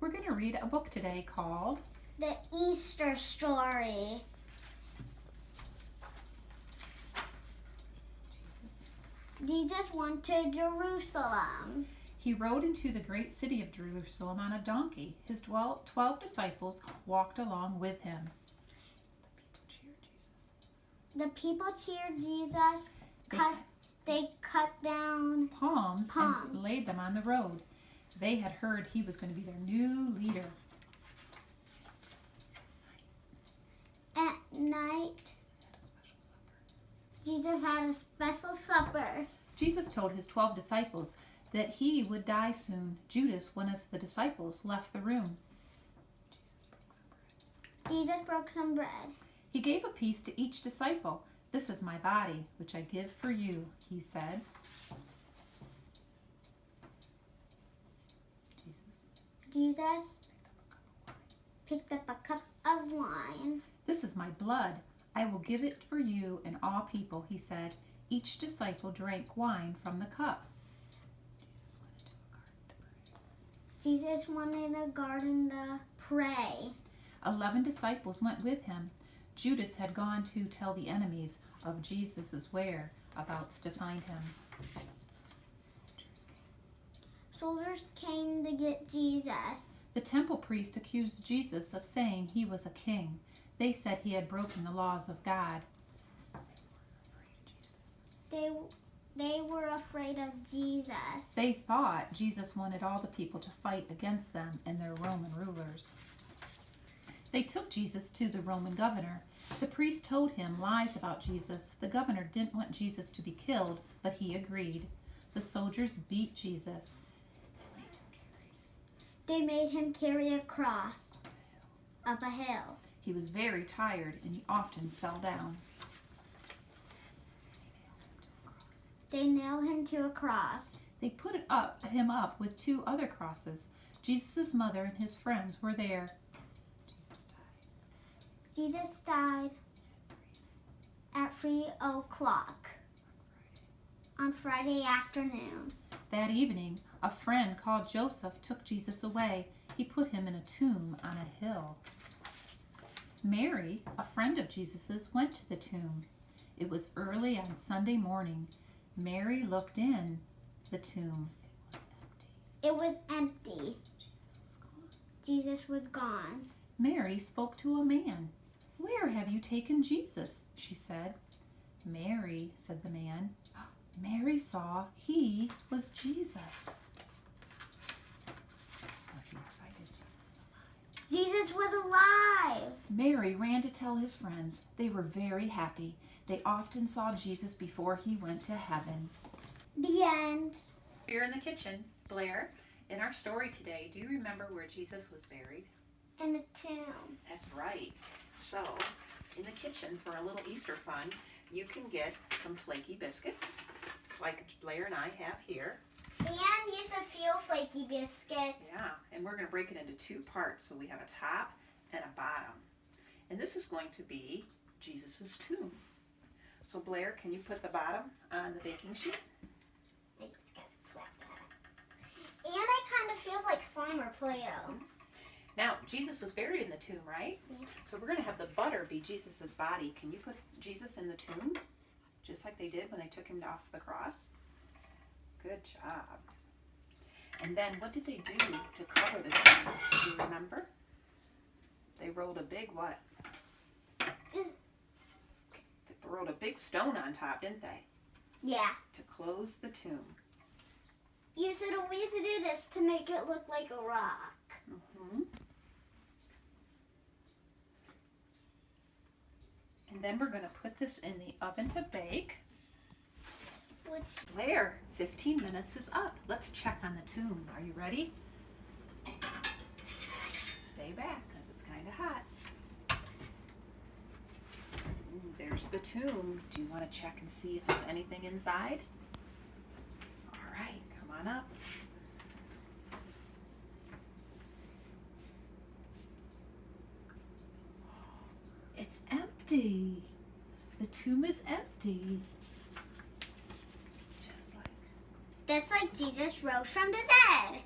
We're going to read a book today called The Easter Story. Jesus went to Jerusalem. He rode into the great city of Jerusalem on a donkey. His 12 disciples walked along with him. The people cheered Jesus. They cut down palms and laid them on the road. They had heard he was going to be their new leader. At night, Jesus had a special supper. Jesus told his 12 disciples that he would die soon. Judas, one of the disciples, left the room. Jesus broke some bread. He gave a piece to each disciple. "This is my body, which I give for you," he said. Jesus picked up a cup of wine. "This is my blood. I will give it for you and all people," he said. Each disciple drank wine from the cup. Jesus wanted a garden to pray. 11 disciples went with him. Judas had gone to tell the enemies of Jesus' whereabouts to find him. Soldiers came to get Jesus. The temple priest accused Jesus of saying he was a king. They said he had broken the laws of God. They were afraid of Jesus. They thought Jesus wanted all the people to fight against them and their Roman rulers. They took Jesus to the Roman governor. The priest told him lies about Jesus. The governor didn't want Jesus to be killed, but he agreed. The soldiers beat Jesus. They made him carry a cross up a hill. He was very tired and he often fell down. They nailed him to a cross. They put him up with 2 other crosses. Jesus' mother and his friends were there. Jesus died at 3:00 on Friday afternoon. That evening, a friend called Joseph took Jesus away. He put him in a tomb on a hill. Mary, a friend of Jesus's, went to the tomb. It was early on Sunday morning. Mary looked in the tomb. It was empty. Jesus was gone. Jesus was gone. Mary spoke to a man. "Where have you taken Jesus?" she said. "Mary," said the man. Mary saw he was Jesus. Aren't you excited? Jesus is alive. Jesus was alive. Mary ran to tell his friends. They were very happy. They often saw Jesus before he went to heaven. The end. Here in the kitchen, Blair, in our story today, do you remember where Jesus was buried? In a tomb. That's right. So, in the kitchen, for a little Easter fun, you can get some flaky biscuits, like Blair and I have here. And use a few flaky biscuits. Yeah, and we're going to break it into 2 parts. So we have a top and a bottom. And this is going to be Jesus' tomb. So Blair, can you put the bottom on the baking sheet? I just gotta flap that. And it kind of feels like slime or Play-Doh. Now, Jesus was buried in the tomb, right? Yeah. So we're going to have the butter be Jesus' body. Can you put Jesus in the tomb? Just like they did when they took him off the cross? Good job. And then what did they do to cover the tomb? Do you remember? They rolled a big what? They rolled a big stone on top, didn't they? Yeah. To close the tomb. You said a way to do this to make it look like a rock. Mm-hmm. And then we're going to put this in the oven to bake. Blair, 15 minutes is up. Let's check on the tomb. Are you ready? Stay back because it's kind of hot. Ooh, there's the tomb. Do you want to check and see if there's anything inside? All right, come on up. It's empty. The tomb is empty. Just like Just like Jesus rose from the dead.